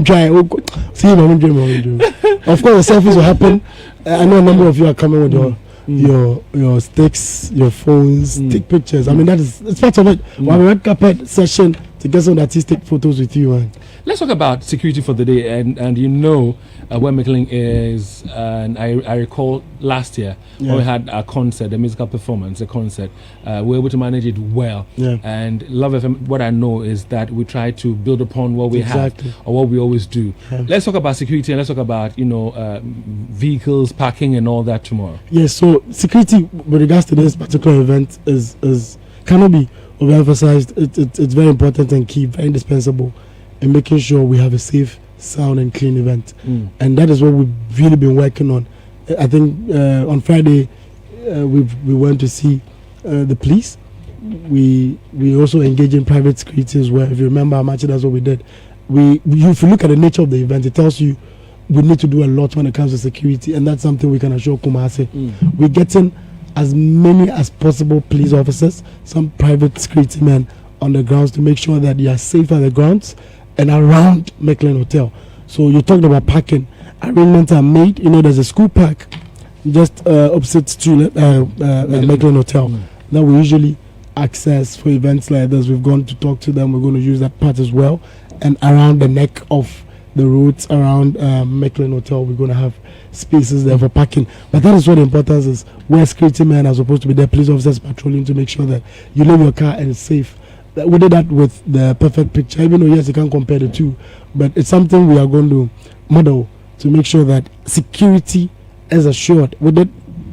Try. See, of course, the selfies will happen. I know a number of you are coming with your sticks, your phones, take pictures. I mean, it's part of it. We have a red carpet session to get some artistic photos with you. Man. Let's talk about security for the day, and you know where Michelin is. And I recall last year when we had a concert, a musical performance, a concert. We were able to manage it well. Yeah. And Love FM, what I know is that we try to build upon what we have or what we always do. Yeah. Let's talk about security and let's talk about vehicles, parking, and all that tomorrow. Yes. So security with regards to this particular event is cannot be overemphasized. It's very important and key, very indispensable in making sure we have a safe, sound and clean event. And that is what we've really been working on. I think on Friday we went to see the police. We also engage in private security as well. If you remember how much that's what we did. If you look at the nature of the event, it tells you we need to do a lot when it comes to security, and that's something we can assure Kumasi. We're getting as many as possible police officers, some private security men on the grounds to make sure that they are safe at the grounds and around Michelin Hotel. So you talked about parking. Arrangements are made. There's a school park just opposite to Michelin Hotel that we usually access for events like this. We've gone to talk to them. We're going to use that part as well. And around the neck of the roads around Michelin Hotel, we're going to have spaces there for parking. But that is what the importance is. Where security men are supposed to be there, police officers patrolling to make sure that you leave your car and it's safe. We did that with the perfect picture, even though yes, you can't compare the two, but it's something we are going to model to make sure that security is assured. We did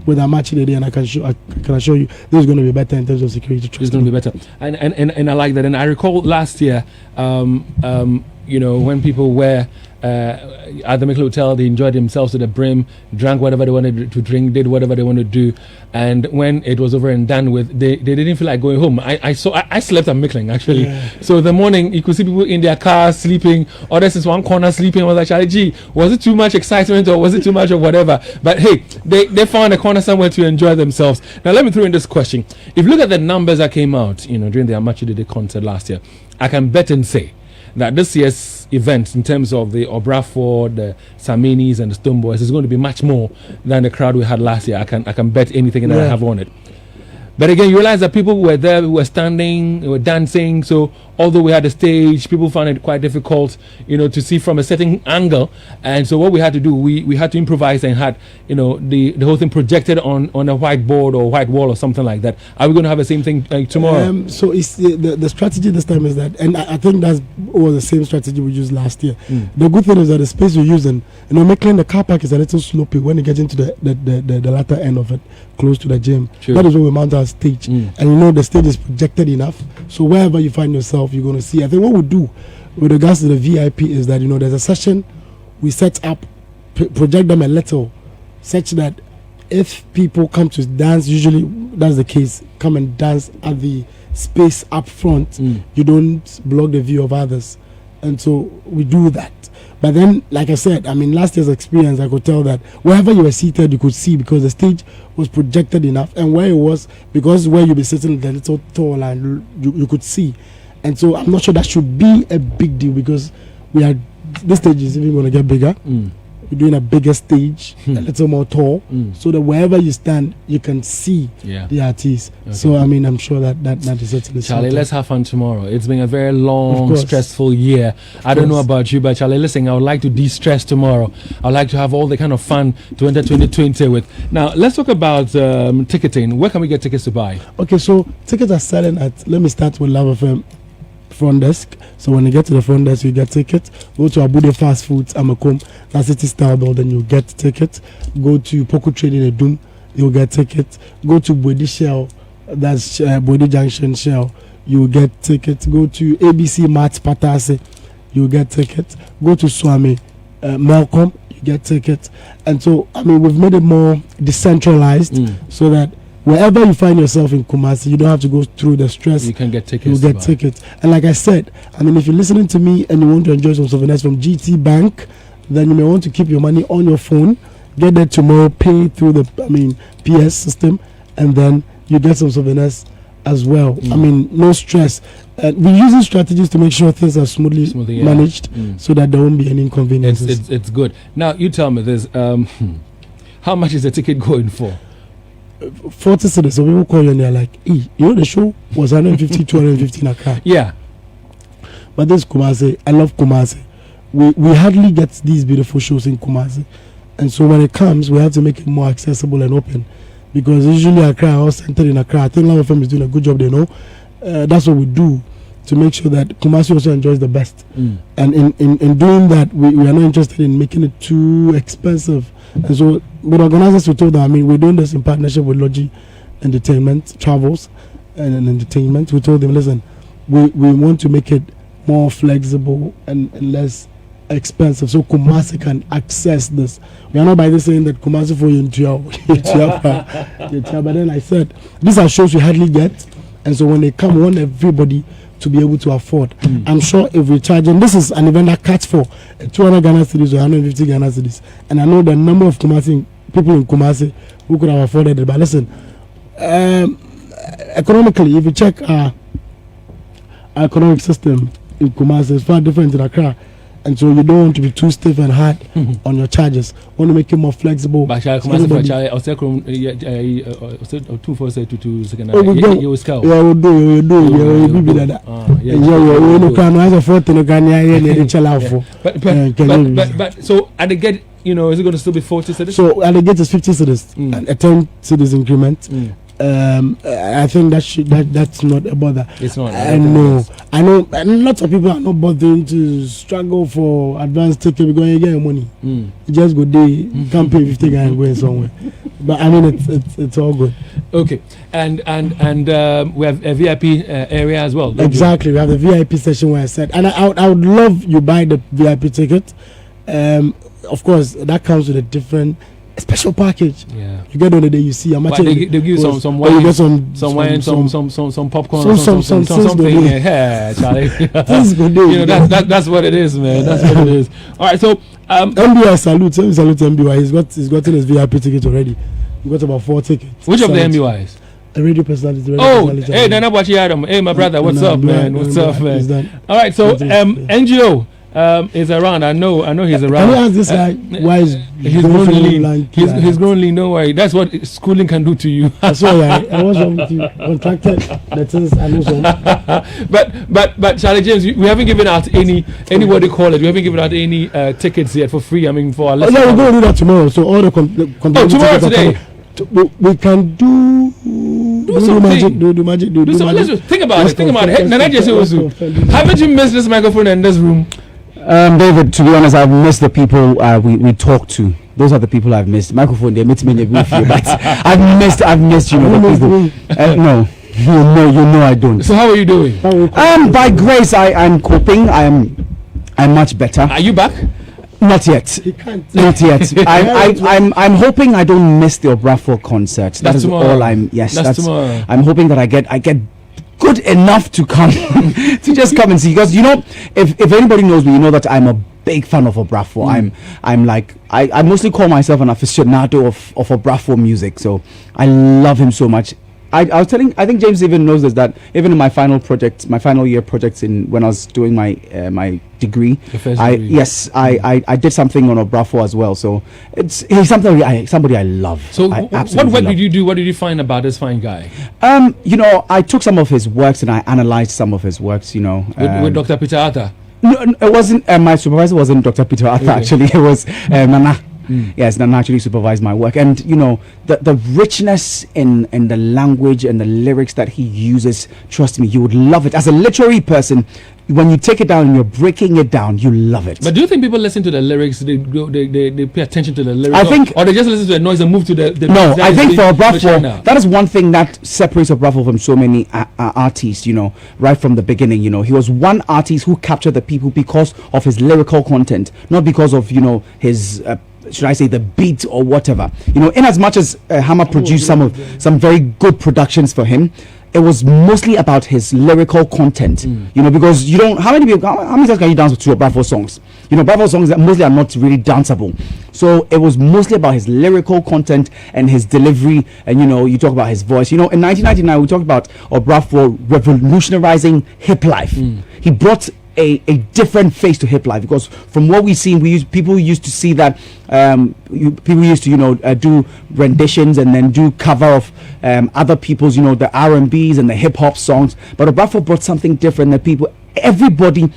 with our match today, and I can assure you this is going to be better in terms of security. It's going to be better, and I like that. And I recall last year, when people were at the Michelin Hotel, they enjoyed themselves to the brim, drank whatever they wanted to drink, did whatever they wanted to do, and when it was over and done with, they didn't feel like going home. I slept at Michelin actually. So the morning you could see people in their cars sleeping, others in one corner sleeping. I was like, gee, was it too much excitement or was it too much of whatever? But hey, they found a corner somewhere to enjoy themselves. Now let me throw in this question: if you look at the numbers that came out, during the Amachi Day concert last year, I can bet and say that this year's event, in terms of the Obraford, the Saminis and the Stoneboys, is going to be much more than the crowd we had last year. I can bet anything that I have on it. But again, you realize that people were there, we were standing, we were dancing. So although we had a stage, people found it quite difficult, to see from a certain angle. And so what we had to do, we had to improvise and had, the whole thing projected on a whiteboard or white wall or something like that. Are we going to have the same thing tomorrow? So it's the strategy this time is that, and I think that was the same strategy we used last year. The good thing is that the space we're using, Michelin, the car park is a little slopey when you get into the latter end of it, close to the gym. True. That is where we mount our stage. And the stage is projected enough. So wherever you find yourself, you're going to see. I think what we do with regards to the VIP is that, there's a session we set up, project them a little, such that if people come to dance, usually that's the case, come and dance at the space up front, you don't block the view of others. And so we do that. But then, like I said, last year's experience, I could tell that wherever you were seated, you could see because the stage was projected enough. And where it was, because where you'll be sitting at the little tall and you could see. And so I'm not sure that should be a big deal because this stage is even going to get bigger. We're doing a bigger stage, a little more tall, so that wherever you stand, you can see the artist. Okay. So, I'm sure that is certainly Charlie, let's have fun tomorrow. It's been a very long, stressful year. I don't know about you, but Charlie, listen, I would like to de-stress tomorrow. I would like to have all the kind of fun to enter 2020 with. Now, let's talk about ticketing. Where can we get tickets to buy? Okay, so tickets are selling at, let me start with Love FM front desk. So when you get to the front desk, you get tickets. Go to Abude Fast Foods, Amakom, that's City Star Building, you'll get tickets. Go to Poku Trading Edum, you'll get tickets. Go to Bodi Shell, that's Bodi Junction Shell, you'll get tickets. Go to ABC Mart Patase, you'll get tickets. Go to Swami Malcolm, you get tickets. And so, we've made it more decentralized so that wherever you find yourself in Kumasi, you don't have to go through the stress. You can get tickets. You get tickets. And like I said, if you're listening to me and you want to enjoy some souvenirs from GT Bank, then you may want to keep your money on your phone, get there tomorrow, pay through the PS system, and then you get some souvenirs as well. I mean, no stress. We're using strategies to make sure things are smoothly managed, so that there won't be any inconveniences. It's good. Now you tell me this. How much is the ticket going for? 40 cedis. So people call you and they're like, hey, you know the show was 150, 250 in Accra. Yeah. But this Kumasi, I love Kumasi. We hardly get these beautiful shows in Kumasi. And so when it comes, we have to make it more accessible and open. Because usually Accra, all centered in Accra. I think Love FM is doing a good job, they know. That's what we do to make sure that Kumasi also enjoys the best. And in doing that, we are not interested in making it too expensive. And so with organizers, we told them, I mean, we're doing this in partnership with Logi Entertainment, Travels and Entertainment. We told them, listen, we want to make it more flexible and less expensive, so Kumasi can access this. We are not by this saying that Kumasi for you, but then I said, these are shows you hardly get, and so when they come, we want everybody to be able to afford. I'm sure if we charge, and this is an event that cuts for 200 Ghana cedis or 150 Ghana cedis, and I know the number of Kumasi people in Kumasi who could have afforded it. But listen, economically, if you check our economic system in Kumasi, it's far different in Accra. And so you don't want to be too stiff and hard on your charges. You want to make it more flexible. But Yeah, we'll so at the gate, is it going to still be 40 cedis? So at the gate is 50 cedis, and a 10 cedis increment. I think that's not a bother. It's not. I know, and lots of people are not bothering to struggle for advance ticket because you get your money. You just go there, can't pay 50 and going somewhere. But I mean, it's all good. Okay, and we have a VIP area as well. Exactly, we have the VIP session where I said, and I would love you buy the VIP ticket. Of course, that comes with a different. Special package. Yeah. You get on the day you see. They give you some wine, you get some popcorn, something. Yeah, Charlie. That's what it is, man. That's what it is. All right, so MBI salute MBI. He's gotten his VIP ticket already. He got about 4 tickets. Which of the MBIs? A radio personality. Hey, Nana Bachi Adam. Hey, my brother. What's up, man? What's up, man? All right, so NGO. Is around. I know he's around. Can you ask this guy why he's grown lean? He's grown lean. Don't worry. That's what schooling can do to you. That's all right. I was wrong with you. Contracted. That is, I know some. But Charlie James, we haven't given out any what they call it. We haven't given out any tickets yet for free. I mean, for our listeners. Yeah, we're going to do that tomorrow. So all the tomorrow today. We can do something. Do magic. Let's think about it. Hey, Nana Jesse, haven't you missed this microphone in this room? David, to be honest, I've missed the people we talk to. Those are the people I've missed. Microphone, they meet me in a booth, but I've missed the people. No, you know I don't. So how are you doing? By grace, I'm coping. I'm much better. Are you back? Not yet. Not yet. I'm hoping I don't miss the Obrafo concert. That's tomorrow. All I'm. Yes, that's tomorrow. I'm hoping that I get good enough to come to just come and see, because if anybody knows me, you know that I'm a big fan of Obrafo. I'm like I mostly call myself an aficionado of Obrafo music, so I love him so much. I was telling, I think James even knows this, that even in my final year projects when I was doing my degree, I did something on Obrafo as well. So he's somebody I love. So what work did you do? What did you find about this fine guy? I took some of his works and I analyzed some of his works. With Dr. Peter Arthur. No, it wasn't. My supervisor wasn't Dr. Peter Arthur. Okay. Actually, it was Nana. Yes, Nana actually supervised my work, and the richness in the language and the lyrics that he uses. Trust me, you would love it. As a literary person, when you take it down and you're breaking it down, you love it. But do you think people listen to the lyrics? They pay attention to the lyrics? I think, or they just listen to the noise and move to the no. I think for Obrafo, that is one thing that separates Obrafo from so many artists. Right from the beginning, he was one artist who captured the people because of his lyrical content, not because of his. Should I say the beat or whatever? In as much as Hammer produced some very good productions for him, it was mostly about his lyrical content. Because how many times can you dance to Obrafo songs? Obrafo songs that mostly are not really danceable. So it was mostly about his lyrical content and his delivery. And you talk about his voice. In 1999 we talked about Obrafour revolutionizing hip life. He brought a different face to hip life, because from what we've seen, people used to see that people used to do renditions and then do cover of other people's the R&Bs and the hip hop songs. But Obrafour brought something different that everybody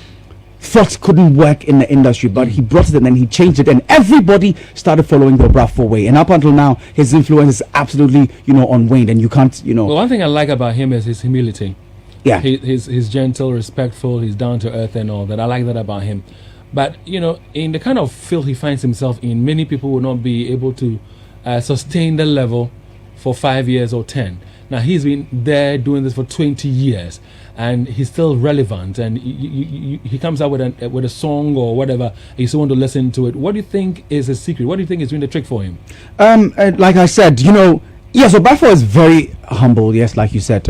thought couldn't work in the industry, but he brought it and then he changed it, and everybody started following the Obrafour way. And up until now, his influence is absolutely unwaned, and you can't Well, one thing I like about him is his humility. Yeah, he's gentle, respectful, he's down to earth and all that. I like that about him. But in the kind of field he finds himself in, many people will not be able to sustain the level for 5 years or 10. Now he's been there doing this for 20 years, and he's still relevant. And he comes out with a song or whatever. You still want to listen to it. What do you think is his secret? What do you think is doing the trick for him? Like I said, yes, Obrafour is very humble, yes, like you said,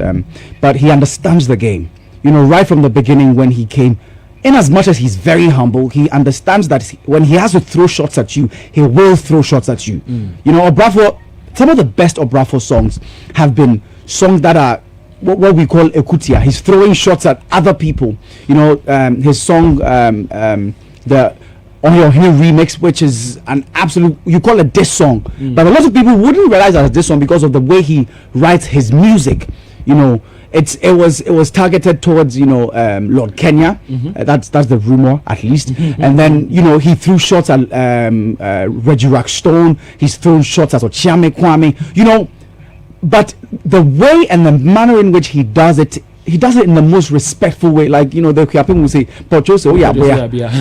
but he understands the game. Right from the beginning when he came, in as much as he's very humble, he understands that when he has to throw shots at you, he will throw shots at you. Obrafour, some of the best Obrafour songs have been songs that are what we call ekutia. He's throwing shots at other people. His song, the On Your Hini remix, which is an absolute, you call it diss song, but a lot of people wouldn't realize that it's diss song because of the way he writes his music. It was targeted towards Lord Kenya. That's the rumor, at least. And then he threw shots at Reggie Rockstone. He's thrown shots at Ochiame Kwame. But the way and the manner in which he does it in the most respectful way. Like the Kuyaping will say, "Pocho se oya."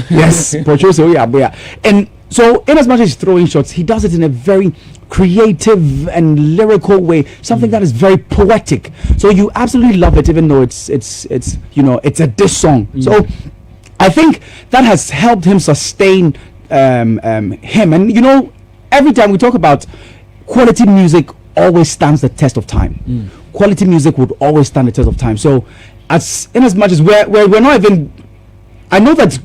Yes, Pocho se oya. And so, in as much as he's throwing shots, he does it in a very creative and lyrical way, something that is very poetic. So you absolutely love it, even though it's a diss song. So I think that has helped him sustain him. And every time we talk about quality music, always stands the test of time. Quality music would always stand the test of time. So in as much as we're not even, I know that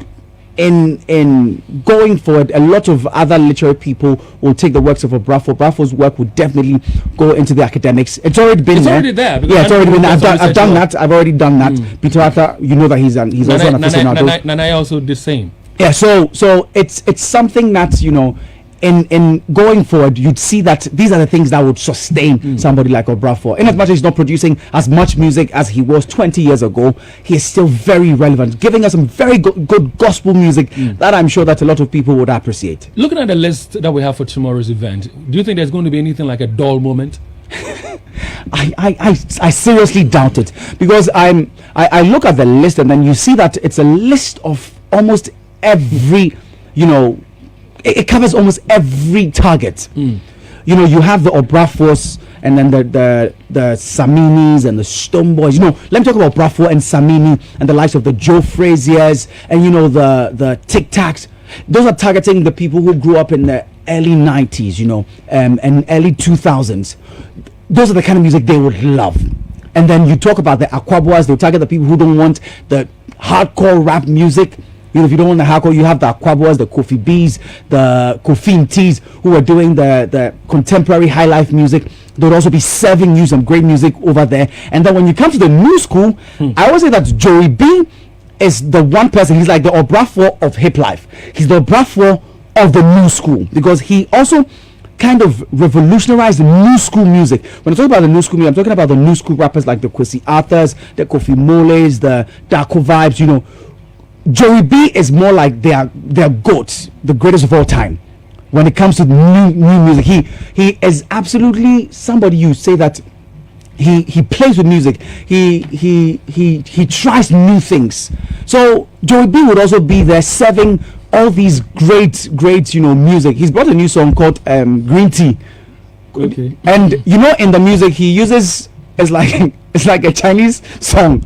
in going forward, a lot of other literary people will take the works of Obrafour. Obrafour's work would definitely go into the academics. It's already been there. Yeah, it's already been there. I've done that. I've already done that. Peter Arthur, that he's also an aficionado. Nana also the same. Yeah, so it's something that in going forward, you'd see that these are the things that would sustain somebody like Obrafour. In as much as he's not producing as much music as he was 20 years ago, he is still very relevant, giving us some very good gospel music that I'm sure that a lot of people would appreciate. Looking at the list that we have for tomorrow's event, do you think there's going to be anything like a dull moment? I seriously doubt it, because I look at the list and then you see that it's a list of almost every it covers almost every target. You have the Obrafours and then the Saminis and the Stone Boys. Let me talk about Obrafour and Samini and the likes of the Joe Fraziers and the Tic Tacs. Those are targeting the people who grew up in the early 90s, and early 2000s. Those are the kind of music they would love. And then you talk about the Akwaboas. They'll target the people who don't want the hardcore rap music. If you don't want the hardcore, you have the Akwaboas, the Kofi B's, the Kofi T's, who are doing the contemporary high life music. They'll also be serving you some great music over there. And then when you come to the new school, I always say that Joey B is the one person. He's like the Obrafour of hip life. He's the Obrafour of the new school, because he also kind of revolutionized the new school music. When I talk about the new school music, I'm talking about the new school rappers like the Kwesi Arthurs, the Kofi Moles, the Darko Vibes. Joey B is more like their GOAT, the greatest of all time. When it comes to new music, he is absolutely somebody. You say that he plays with music. He tries new things. So Joey B would also be there serving all these great music. He's brought a new song called Green Tea. Okay. And in the music he uses, it's like a Chinese song,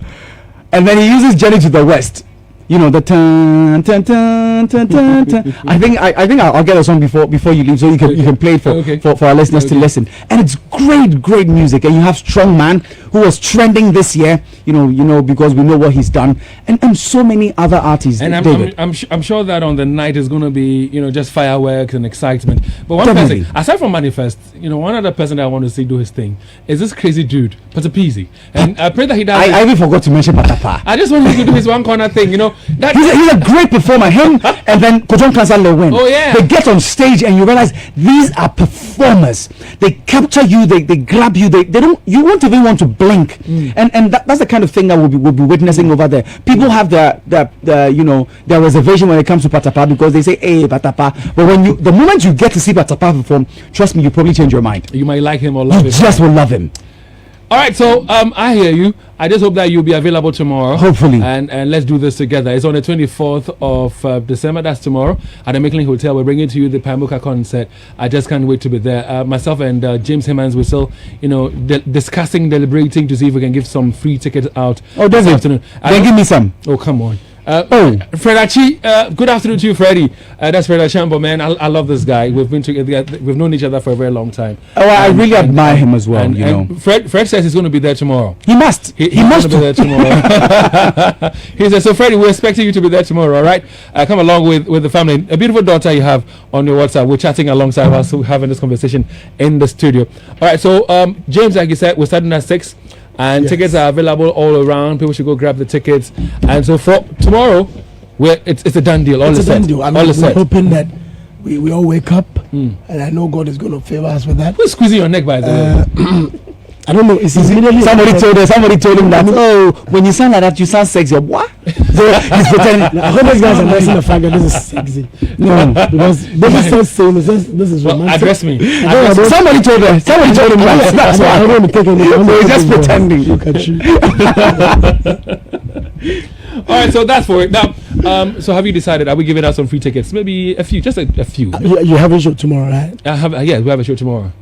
and then he uses Journey to the West. The turn. I think I'll get a song before you leave, so you can play it for our listeners to listen. And it's great music. And you have Strong Man, who was trending this year, you know, because we know what he's done, and so many other artists. And I'm sure that on the night is going to be, you know, just fireworks and excitement. But one person, aside from Manifest, you know, one other person that I want to see do his thing is this crazy dude, Patapisi. And I pray that he does. I even forgot to mention Patapa. I just want him to do his one corner thing, you know. He's a great performer. Him and then Kojon Kansa Lewin. Oh yeah. They get on stage and you realize these are performers. They capture you. They grab you. They don't. You won't even want to blink. And that's the kind of thing that we'll be witnessing over there. People have their you know, their reservation when it comes to Patapa because they say, "Hey, Patapa." But the moment you get to see Patapa perform, trust me, you probably change your mind. You might like him or love him. You just will love him. All right, so I hear you. I just hope that you'll be available tomorrow. Hopefully. And let's do this together. It's on the 24th of December. That's tomorrow at the Makeling Hotel. We're bringing to you the Pambuka concert. I just can't wait to be there. Myself and James Hemmans, we're still, you know, deliberating to see if we can give some free tickets out this afternoon. Then give me some. Oh, come on. Fredachi, good afternoon to you, Freddie. That's Fred Achambo, man. I love this guy. We've been together. We've known each other for a very long time. I really admire him as well. You know, Fred says he's going to be there tomorrow. He must. He must be there tomorrow. He says, so Freddie, we're expecting you to be there tomorrow. All right, come along with the family. A beautiful daughter you have on your WhatsApp. We're chatting alongside us, having this conversation in the studio. All right, so James, like you said, we're starting at 6. And tickets are available all around. People should go grab the tickets. And so for tomorrow, it's a done deal. It's a done deal. We're hoping that we all wake up, and I know God is going to favor us with that. Who's squeezing your neck, by the way? I don't know. It's immediately somebody told him that. When you sound like that, you sound sexy. What? So he's pretending. I hope these guys are missing the fact that this is sexy. No, because this is saying this is romantic. Address me. Somebody told him that. That's why I don't want to take anything. So he's just pretending. Look at you. All right, so that's for it. Now, so have you decided? Are we giving out some free tickets? Maybe a few, just a few. You have a show tomorrow, right? Yeah, we have a show tomorrow.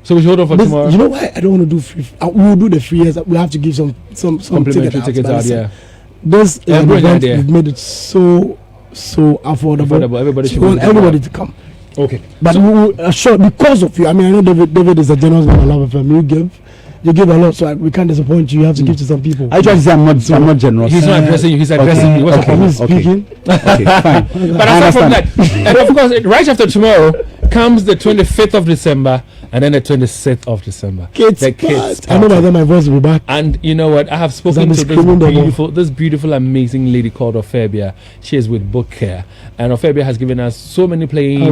So we should hold on for tomorrow. You know why I don't want to do free? We'll do the free. We have to give some complimentary tickets out. Yeah. This is an event. We've made it so affordable. Everybody should want everybody to come. Okay. But we will assure because of you. I mean, I know David is a generous man. I love him. You give a lot, so we can't disappoint you. You have to give to some people. I try to say I'm not generous. He's not addressing you. He's addressing you. What's okay. Speaking. Okay, fine. But aside from that, and of course, right after tomorrow comes the 25th of December, and then the 26th of December. Kids I know by then my voice will be back. And you know what? I have spoken to this beautiful, amazing lady called Ophelia. She is with Book Care, and Ophelia has given us so many playing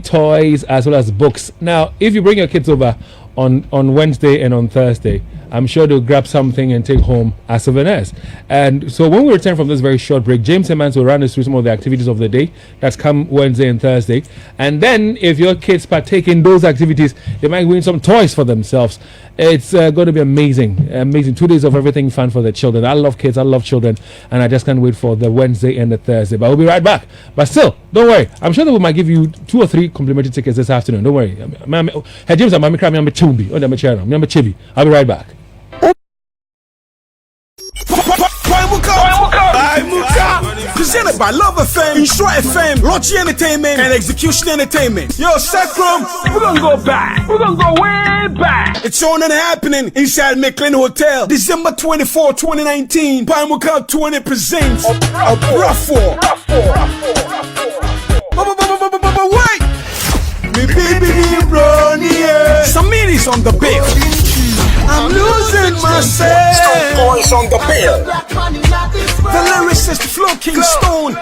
toys as well as books. Now, if you bring your kids over on Wednesday and on Thursday, I'm sure they'll grab something and take home as souvenirs. And so when we return from this very short break, James Hemmans will run us through some of the activities of the day that's come Wednesday and Thursday. And then if your kids partake in those activities, they might win some toys for themselves. It's going to be amazing. 2 days of everything fun for the children. I love kids, I love children, and I just can't wait for the Wednesday and the Thursday. But we'll be right back. But still, don't worry. I'm sure that we might give you 2 or 3 complimentary tickets this afternoon. Don't worry. Hey, James, I'll be right back. Presented by Love FM, Insure FM, Lodgy Entertainment, and Execution Entertainment. Yo, Sacrum, we're gonna go back. We're gonna go way back. It's on and happening inside Makeling Hotel. December 24, 2019. Pambuka 20 presents a Brafo. Wait! Me baby Brony. Samiri's on the bill. I'm losing myself. Stone Boys on the bill. The lyricist Flo King Stone.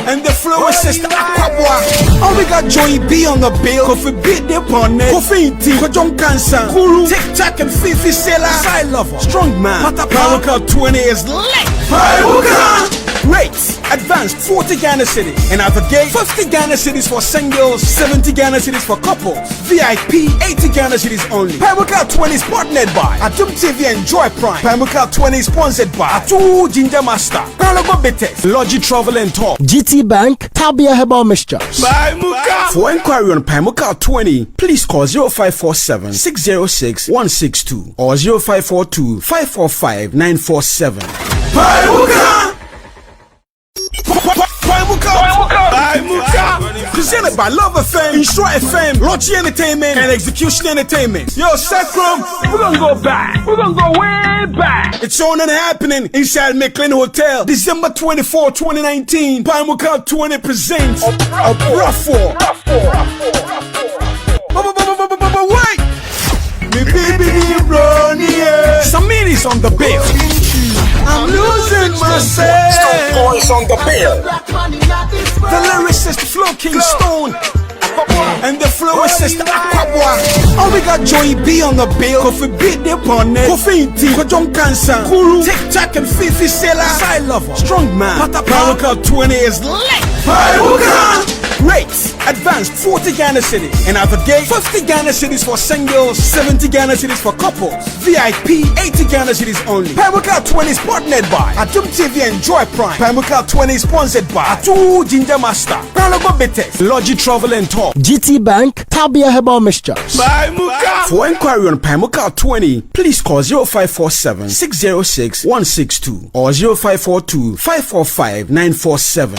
And the florist Aquabwa. Oh, we got Joey B on the bill. Kofi beat the bonnet. Kofi Inti. Kojon Kansa. Guru. Tic Tac and Fifi Sela. Side Lover. Strong Man. Pambuka 20 is lit. Pambuka. Rates advanced 40 Ghana cities, and at the gate 50 Ghana cities for singles, 70 Ghana cities for couples, VIP 80 Ghana cities only. Pambuka 20 is partnered by Atum TV and Joy Prime. Pambuka 20 is sponsored by Atu Ginger Master, Pambuka Betes, Lodgy Travel and Talk, GT Bank, Tabia Herbal Mixtures. Pambuka. For inquiry on Pambuka 20, please call 0547 606 162 or 0542 545 947. Pambuka. Presented by Love FM, Insure FM, Lottery Entertainment, and Execution Entertainment. Yo, Sacrum, we're gonna go back. We're gonna go way back. It's on and happening inside McLean Hotel, December 24, 2019. Pinewood 20 presents a Bruffo. Wait! Me baby Ronnie, Samiri's on the bill. I'm losing myself. Stone Boys on the bill. The lyricist Flo Kingston, and the florist Aquabwa. Oh, we got Joey B on the bill. Kofi beat the opponent. Kofi Inti, Kojong Kansan, Kuru, Tic Tac and Fifi Sela. Side lover, strong man. Power Cup 20 is late. Rates advanced 40 Ghana cities, and at the gate 50 Ghana cities for singles, 70 Ghana cities for couples, VIP 80 Ghana cities only. Pinewood 20 is partnered by Atum TV and Joy Prime. Pinewood 20 is sponsored by Atu Ginger Master, Prologo Betes, Logi Travel and Talk, GT Bank, Tabia Herbal Mixtures. For inquiry on Pinewood 20, please call 0547 606 162 or 0542 545 947.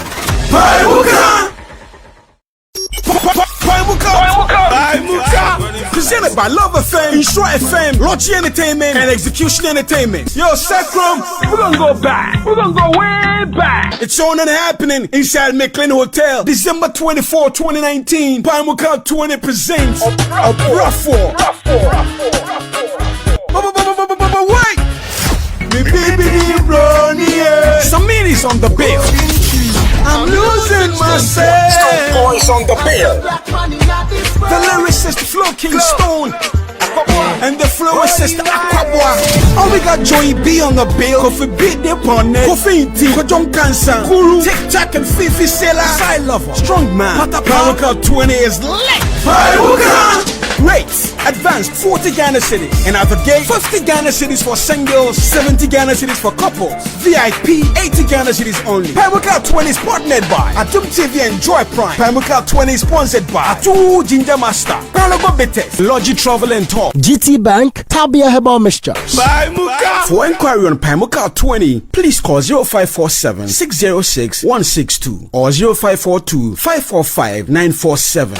Presented by Love FM, Insure FM, Lottery Entertainment, and Execution Entertainment. Yo, Sacrum, we're gonna go back. We're gonna go way back. It's on and happening inside McLean Hotel, December 24, 2019. Pinewood 20 presents a Bruffo. Wait! Me baby Ronnie, Samiri's on the bill. I'm losing myself. Stone Boys on the bill. The lyricist Flo Kingston, and the florist Aquabwa. Oh, we got Joey B on the bill. Kofi beat the opponent. Kofi Inti, Kojong Kansan, Kuru, Tic Tac and Fifi Sela. Side lover, strong man. Power Cup 20 is late. Rates advanced 40 Ghana cities, and at the gate 50 Ghana cities for singles, 70 Ghana cities for couples, VIP 80 Ghana cities only. Pinewood 20 is partnered by Atum TV and Joy Prime. Pinewood 20 is sponsored by Atu Ginger Master, Prologo Betes, Logi Travel and Talk, GT Bank, Tabia Herbal Mixtures. For inquiry on Pinewood 20, please call 0547 606 162 or 0542 545 947.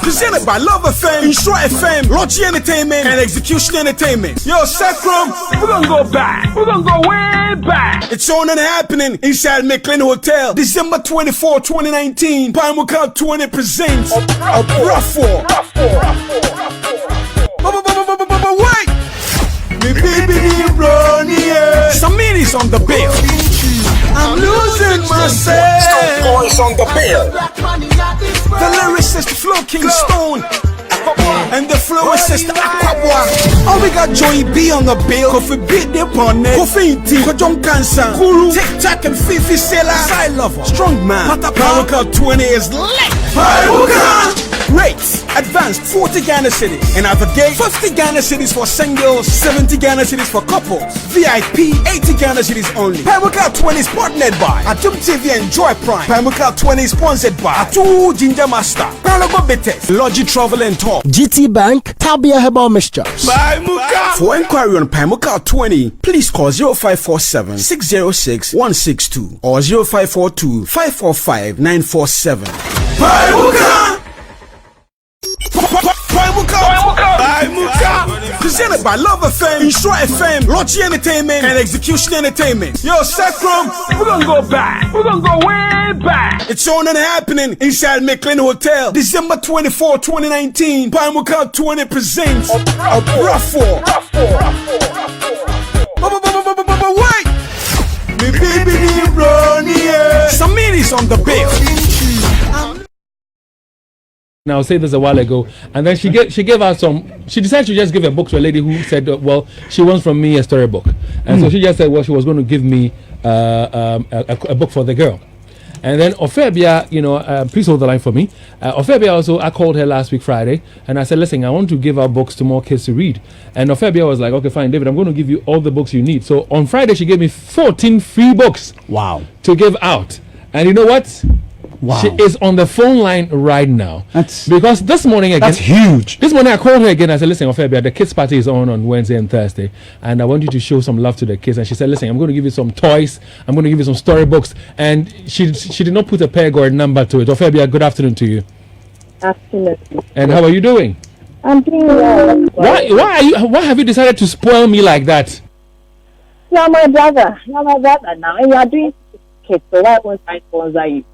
Presented by Love FM, Insure FM, Lottery Entertainment, and Execution Entertainment. Yo, Sacrum, we're gonna go back. We're gonna go way back. It's on and happening inside McLean Hotel, December 24, 2019. Pinewood 20 presents a Bruffo. Wait! Me baby Ronnie, Samiri's on the bill. I'm losing myself. Stone Boys on the bill. The lyricist Flo Kingston, and the florist Aquabwa. Oh, we got Joey B on the bill. Kofi beat the opponent. Kofi Inti, Kojong Kansan, Kuru, Tic Tac and Fifi Sela. Side lover, strong man. Power Cup 20 is late. Rates advanced 40 Ghana cities, and at the gate 50 Ghana cities for singles, 70 Ghana cities for couples, VIP 80 Ghana cities only. Pinewood 20 is partnered by Atum TV and Joy Prime. Pinewood 20 is sponsored by Atu Ginger Master, Prologo Betes, Logi Travel and Talk, GT Bank, Tabia Herbal Mixtures. For inquiry on Pinewood 20, please call 0547 606 162 or 0542 545 947. Presented by Love FM, Insure FM, Lottery Entertainment, and Execution Entertainment. Yo, Sacrum, we're gonna go back. We're gonna go way back. It's on and happening inside McLean Hotel, December 24, 2019. Pinewood 20 presents a Bruffo. Wait! Me baby Ronnie, Samiri's on the bill. Now, I said this a while ago, and then she gave out some. She decided to just give a book to a lady who said, well, she wants from me a storybook, and so she just said, well, she was going to give me a book for the girl. And then Ofebia, please hold the line for me. Ofebia also, I called her last week Friday, and I said, listen, I want to give out books to more kids to read. And Ofebia was like, okay, fine, David, I'm going to give you all the books you need. So on Friday, she gave me 14 free books. Wow. To give out. And you know what? Wow. She is on the phone line right now. Because this morning again. That's huge. This morning I called her again. I said, listen, Ophelia, the kids' party is on Wednesday and Thursday. And I want you to show some love to the kids. And she said, listen, I'm going to give you some toys. I'm going to give you some storybooks. And she did not put a peg or a number to it. Ophelia, good afternoon to you. Absolutely. And how are you doing? I'm doing well. Why have you decided to spoil me like that? You're my brother. You're my brother now. And you're doing kids. So why won't I sponsor you?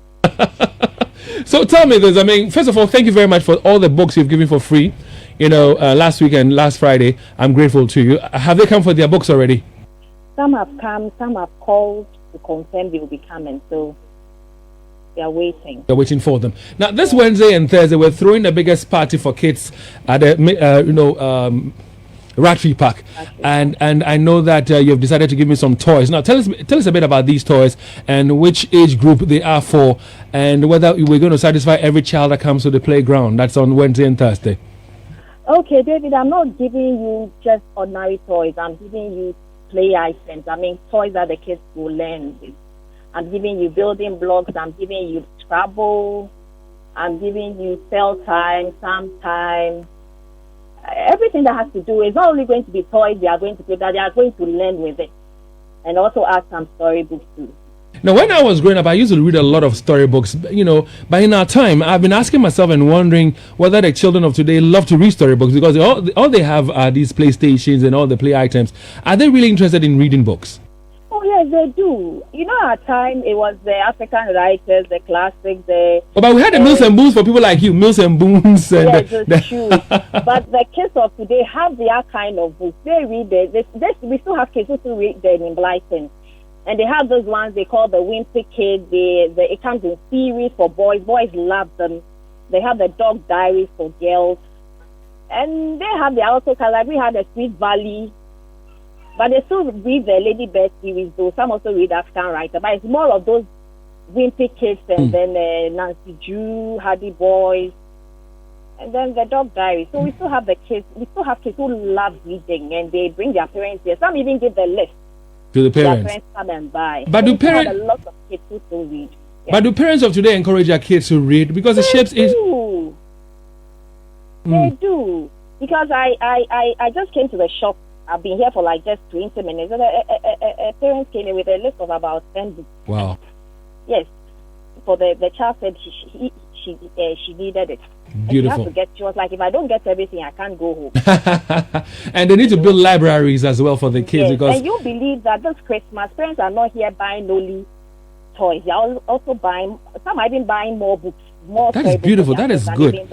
So tell me this. I mean, first of all, thank you very much for all the books you've given for free. Last week and last Friday. I'm grateful to you. Have they come for their books already? Some have come. Some have called to confirm they will be coming. So they are waiting. They're waiting for them. Now, this Wednesday and Thursday, we're throwing the biggest party for kids at the Rattree Park, and I know that you've decided to give me some toys. Now, tell us a bit about these toys and which age group they are for, and whether we're going to satisfy every child that comes to the playground. That's on Wednesday and Thursday. Okay, David, I'm not giving you just ordinary toys. I'm giving you play items. I mean, toys that the kids will learn with. I'm giving you building blocks. I'm giving you Scrabble. I'm giving you cell time, sum time. Everything that has to do is not only going to be toys they are going to play, that they are going to learn with it. And also add some storybooks too. Now, when I was growing up, I used to read a lot of storybooks, but in our time, I've been asking myself and wondering whether the children of today love to read storybooks, because all they have are these PlayStations and all the play items. Are they really interested in reading books? Oh, yes, they do. At time, it was the African writers, the classics, but we had the Mills and Boons for people like you, Mills and Boons. Yes, it's true. But the kids of today have their kind of books. They read we still have kids who read them in Blyton. And they have those ones they call the Wimpy Kids. It comes in series for boys. Boys love them. They have the Dog Diaries for girls. And they have also, like we had the Sweet Valley. But they still read the Lady Bird series, though. Some also read African writer. But it's more of those Wimpy Kids and then Nancy Drew, Hardy Boys, and then the Dog Diary. So we still have the kids. We still have kids who love reading, and they bring their parents here. Some even give the list to the parents. Their parents come and buy. But do parents? A lot of kids who still read. Yeah. But do parents of today encourage their kids to read? Because it shapes it. They do. Because I just came to the shop. I've been here for like just 20 minutes. And a parent came in with a list of about 10 books. Wow. Yes. For the child said she needed it. Beautiful. And she was like, if I don't get everything, I can't go home. And they need to build libraries as well for the kids. Yes. Because and you believe that this Christmas, parents are not here buying only toys. They are also buying, some are even buying more books. That is beautiful. That is good.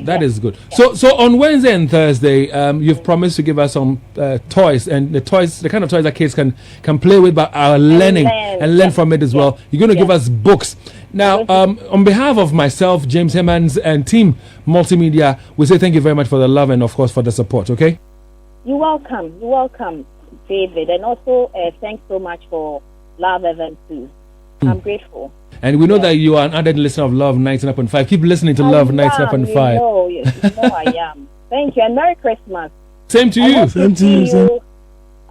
That is good. Yeah. So on Wednesday and Thursday, you've promised to give us some toys, and the kind of toys that kids can play with, but are learning and learn from it as well. You're going to give us books. Now, on behalf of myself, James Hemmans, and Team Multimedia, we say thank you very much for the love and, of course, for the support. Okay. You're welcome. You're welcome, David, and also thanks so much for Love Event too. I'm grateful. And we know that you are an added listener of Love 99.5. Keep listening to Love 99.5. You know I am. Thank you, and Merry Christmas. Same to you. Same to you.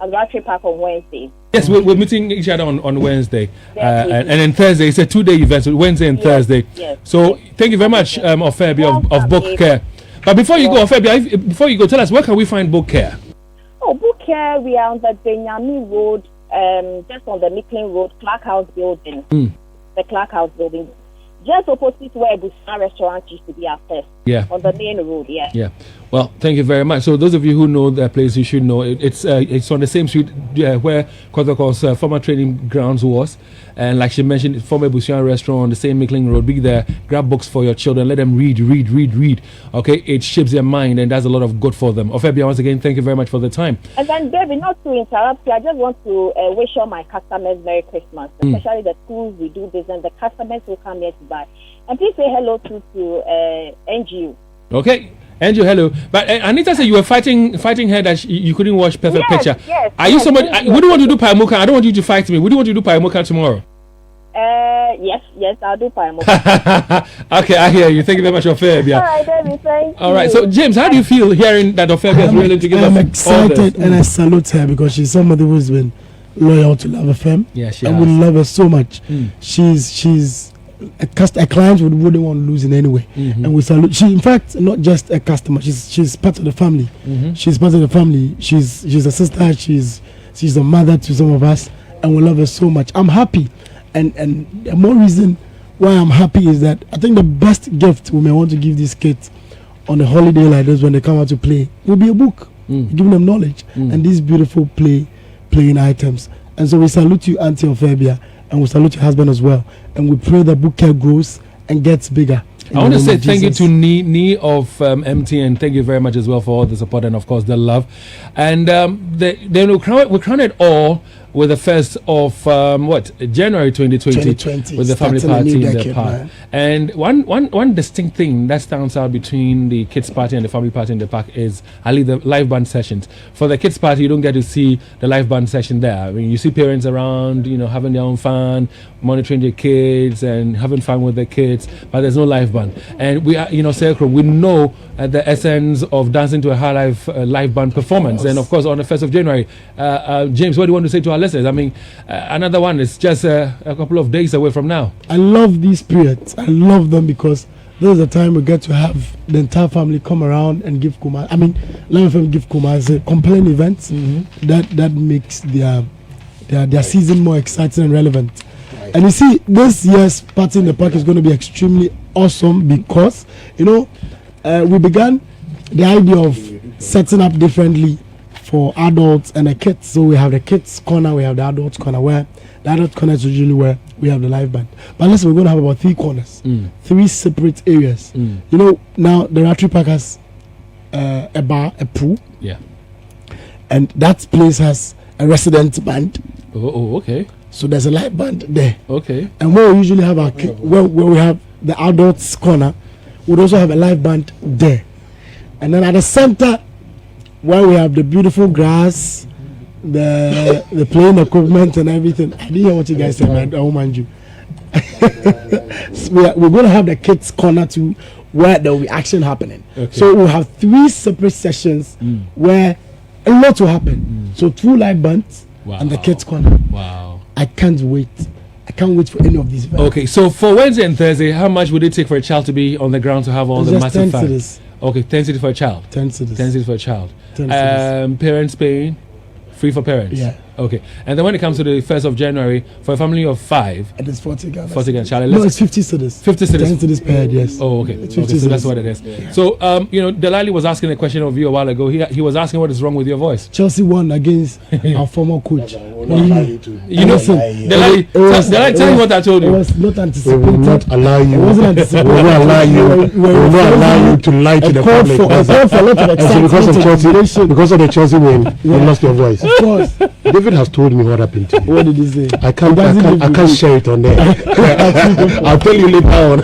At Rattree Park on Wednesday. Yes, we're meeting each other on Wednesday. And then Thursday. It's a 2-day event, so Wednesday and Thursday. Yes. So thank you very much, Ophelia of Book Care. But before you go, Ophelia, tell us, where can we find Book Care? Oh, Book Care, we are on the Benyami Road, just on the Mickling Road, Clark House building. The Clark House building, just opposite where Busan restaurant used to be at first. Yeah. On the main road, yeah. Well, thank you very much. So those of you who know that place, you should know it's on the same street where Kotoko's former training grounds was. And like she mentioned, former Busan restaurant on the same Mickling Road. Be there, grab books for your children, let them read. Okay, it shapes their mind and does a lot of good for them. Ophelia, once again, thank you very much for the time. And then, David, not to interrupt you, I just want to wish all my customers Merry Christmas, especially the schools we do business and the customers who come here to buy. And please say hello to NGU. Okay. Andrew, hello. But Anita said you were fighting her that you couldn't watch Perfect Picture. Yes. Are you somebody? Would you want to do Paimuka? I don't want you to fight me. Would you want to do Paimuka tomorrow? Yes, I'll do Paimuka. Okay, I hear you. Thank you very much, Ophelia. All right, David, thank you. All right, so James, how do you feel hearing that Ophelia is willing to give us I'm excited and I salute her because she's somebody who's been loyal to Love FM. Yeah, she I has. would love her so much. She's a client wouldn't want to lose in any way. And we salute. She, in fact, not just a customer. She's part of the family. She's part of the family. She's a sister. She's a mother to some of us, and we love her so much. I'm happy, and the more reason why I'm happy is that I think the best gift we may want to give these kids on a holiday like this when they come out to play will be a book, giving them knowledge and these beautiful playing items. And so we salute you, Auntie Ophebia, and we salute your husband as well. And we pray that book care grows and gets bigger. I want to say thank you to Nee of MTN. Thank you very much as well for all the support and, of course, the love. And we crown it all with the 1st of January 2020 with the family party in the park. Man. And one distinct thing that stands out between the kids party and the family party in the park is the live band sessions. For the kids party, you don't get to see the live band session there. I mean, you see parents around, having their own fun, monitoring their kids and having fun with their kids, but there's no live band. And we are, Sacro, we know the essence of dancing to a high live band performance. And of course, on the 1st of January, James, what do you want to say to our listeners? I mean, another one is just a couple of days away from now. I love these periods. I love them because this is the time we get to have the entire family come around and give Kuma. I mean, let me give Kuma as a compelling event that makes their season more exciting and relevant. Right. And you see, this year's party in the park is going to be extremely awesome because we began the idea of setting up differently for adults and the kids. So we have the kids corner, we have the adults corner, where the adult corner is usually where we have the live band. But listen, we're going to have about 3 corners, 3 separate areas. Now the Rotary Park has a bar, a pool, and that place has a resident band. Oh, okay. So there's a live band there. Okay. And where we usually have our where we have the adults corner, we'd also have a live band there. And then at the center, where we have the beautiful grass, the playing equipment and everything. I didn't hear what you guys said, man. I won't mind you. So we're going to have the kids corner too, where there will be action happening. Okay. So we'll have 3 separate sessions where a lot will happen. So 2 live bands and the kids corner. Wow. I can't wait. I can't wait for any of these events. Okay, so for Wednesday and Thursday, how much would it take for a child to be on the ground to have all the massive fun? 10 cities. Okay, 10 cities for a child. 10 cities. 10 cities for a child. 10 cities. Parents paying? Free for parents? Yeah. Okay. And then when it comes to the 1st of January, for a family of 5, it is 40 Ghana. 40 Ghana. No, it's 50 cities. 50 cities. 10 cities per head, yes. Oh, okay. So that's what it is. Yeah. So, Delali was asking a question of you a while ago. He was asking what is wrong with your voice. Chelsea won against our former coach. Delali, tell me what I told you. It was not anticipated. We will not allow you. It wasn't anticipated. We will not allow you. We will not allow you to lie to the public. Because of the Chelsea win, you lost your voice. Of course. David has told me what happened to you. What did he say? I can't share it on there. I'll tell you later on.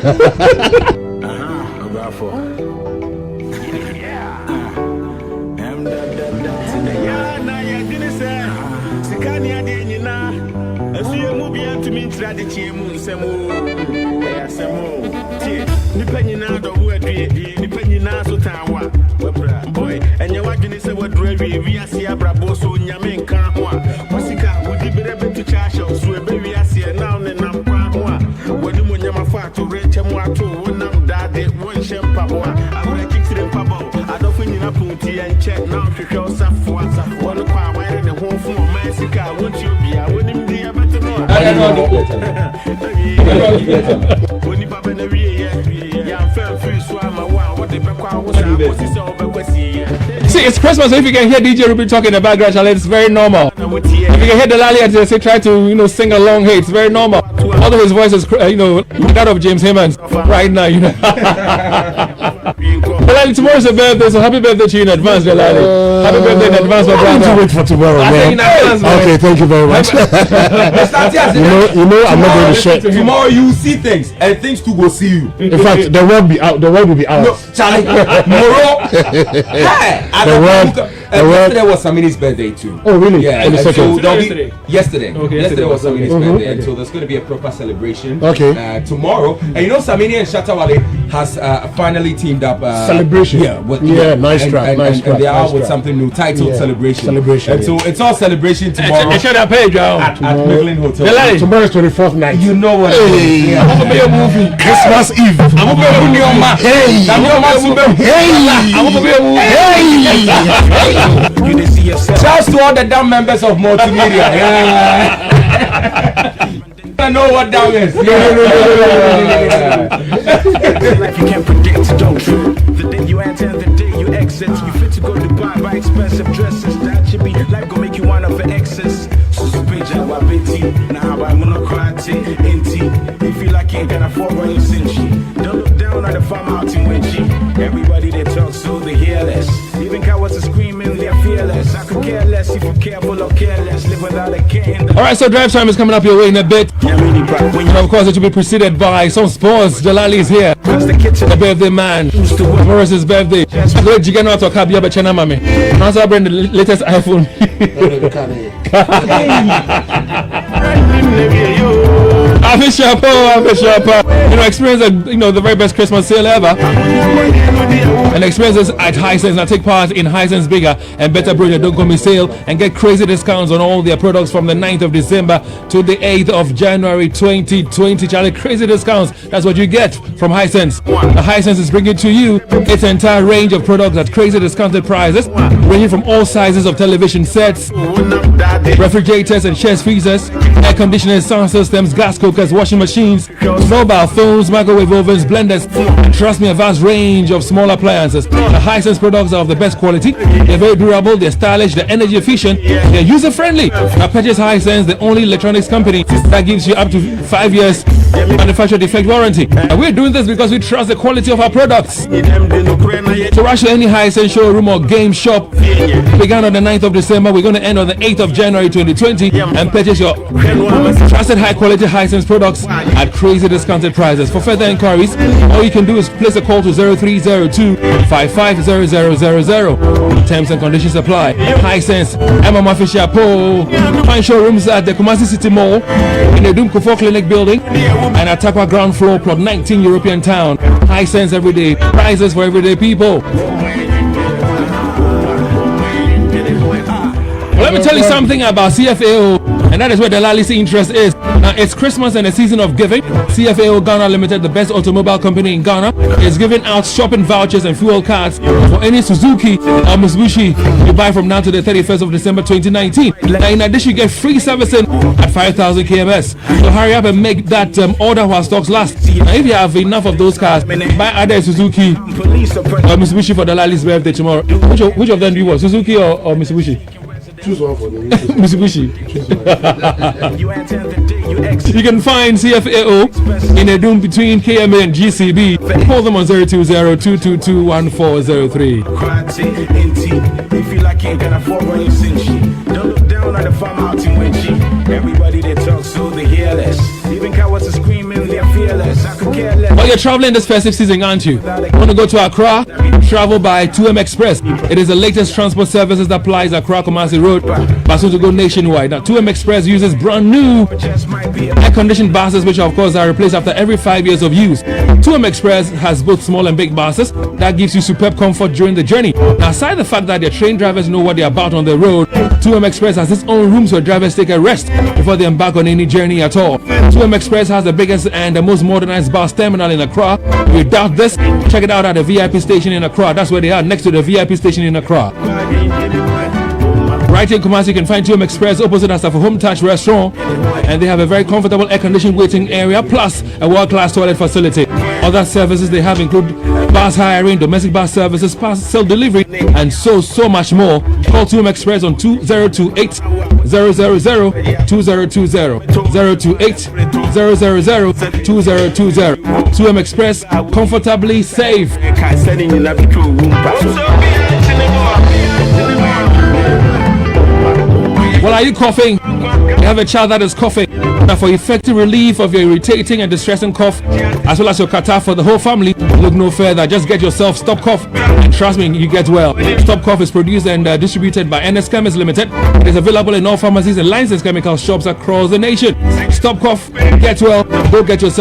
See, it's Christmas, so if you can hear DJ Ruby talking in the background, it's very normal. If you can hear Delali and say try to sing along, hey, it's very normal. Although his voice is that of James Hemmans right now, Delali, tomorrow's a birthday, so happy birthday to you in advance, Delali. Happy birthday in advance, my brother. I need to wait for tomorrow, man. Okay, thank you very much. I'm not going to share. Tomorrow you will see things, and things too go see you. In fact, the word will be out. The word will be out. No, Charlie, tomorrow. The word Yesterday was Samini's birthday too. Oh really? Yeah. On the second. So yesterday. Okay, yesterday was Samini's birthday, and Okay. so there's going to be a proper celebration. Okay. Tomorrow, and you know, Samini and Shatawale has finally teamed up. Celebration. Yeah. Nice track. And they are with track. something new titled Celebration. Celebration. And so it's all celebration tomorrow Check that page out. at Midland Hotel. Tomorrow is 24th night. You know what? Hey. I'm gonna be a movie. Christmas Eve. I'm gonna be a movie. Hey. I'm gonna be a movie. Shouts to all the DAM members of multimedia. I know what DAM is. Life you can't predict, don't you? The day you enter and the day you exit. You fit to go to Dubai, buy expensive dresses. That should be life gonna make you wanna for excess. So page I wabiti, now I'm gonna cry inti. If you like ain't gonna afford when you cinchi. Don't look down on the farm out in Winchi. Everybody they talk so they hear less. Even cowards are screaming, they're fearless. I could care less if you careful or careless. Live without a care. All right, so drive time is coming up your way in a bit. And of course, it will be preceded by some sports. Jalali is here. The birthday man. Morris's birthday. Great Jigano to Kabia Bachana Mami. Now, I bring the latest iPhone. You know, experience the very best Christmas sale ever. And experiences at Hisense. Now take part in Hisense Bigger and Better Brilliant Don't Come sale and get crazy discounts on all their products from the 9th of December to the 8th of January 2020. Charlie, crazy discounts. That's what you get from Hisense. The Hisense is bringing to you its entire range of products at crazy discounted prices, ranging from all sizes of television sets, refrigerators and chest freezers, air conditioners, sound systems, gas cookers, washing machines, mobile phones, microwave ovens, blenders, and trust me, a vast range of small appliances. The Hisense products are of the best quality. They're very durable, they're stylish, they're energy efficient, they're user friendly. Now purchase Hisense, the only electronics company that gives you up to 5 years manufacturer defect warranty. And we're doing this because we trust the quality of our products. So rush to any Hisense showroom or game shop. Began on the 9th of December, we're going to end on the 8th of January 2020 and purchase your trusted high quality Hisense products at crazy discounted prices. For further inquiries, all you can do is place a call to 0302 550000. Terms and conditions apply. Hisense, Emma Fisher Po. Find showrooms at the Kumasi City Mall, in the Doom Kufor Clinic building, and at Takwa ground floor, plot 19, European Town. Hisense everyday prices for everyday people. Well, let me tell you something about CFAO, and that is where the Lalisi interest is. Now, it's Christmas and a season of giving. CFAO Ghana Limited, the best automobile company in Ghana, is giving out shopping vouchers and fuel cards for any Suzuki or Mitsubishi you buy from now to the 31st of December 2019. Now, in addition, you get free servicing at 5,000 kms. So hurry up and make that order while stocks last. Now, if you have enough of those cars, buy either Suzuki or Mitsubishi for the Lali's birthday tomorrow. Which of them do you want, Suzuki or Mitsubishi? Choose one for me. Mitsubishi. You can find CFAO in a room between KMA and GCB. Call them on 020-222-1403. If you like ain't gonna afford when you cinchi. Don't look down on the farm out in Winchi. Everybody they talk so they hear less. Even cowards are screaming, they're fearless. I could care less. Well, you're traveling this festive season, aren't you? Want to go to Accra? Travel by 2M Express. It is the latest transport services that applies Accra Kumasi Road, but soon to go nationwide. Now, 2M Express uses brand new air-conditioned buses, which of course are replaced after every 5 years of use. 2M Express has both small and big buses that gives you superb comfort during the journey. Now, aside the fact that their trained drivers know what they're about on the road, 2M Express has its own rooms where drivers take a rest before they embark on any journey at all. 2M Express has the biggest and the most modernized bus terminal in Accra. Without this, check it out at the VIP station in Accra. That's where they are, next to the VIP station in Accra. Right in Kumasi, you can find 2M Express opposite us at a Home Touch restaurant, and they have a very comfortable air-conditioned waiting area plus a world-class toilet facility. Other services they have include bus hiring, domestic bus services, parcel delivery, and so much more. Call 2M Express on 2028 000 2020 028 000 2020. 2M Express, comfortably safe. Well, are you coughing? You have a child that is coughing. Now, for effective relief of your irritating and distressing cough, as well as your catarrh for the whole family, Look no further. Just get yourself Stop Cough, and trust me, you get well. Stop Cough is produced and distributed by NS Chemist Limited. It is available in all pharmacies and licensed chemical shops across the nation. Stop Cough, get well. Go get yourself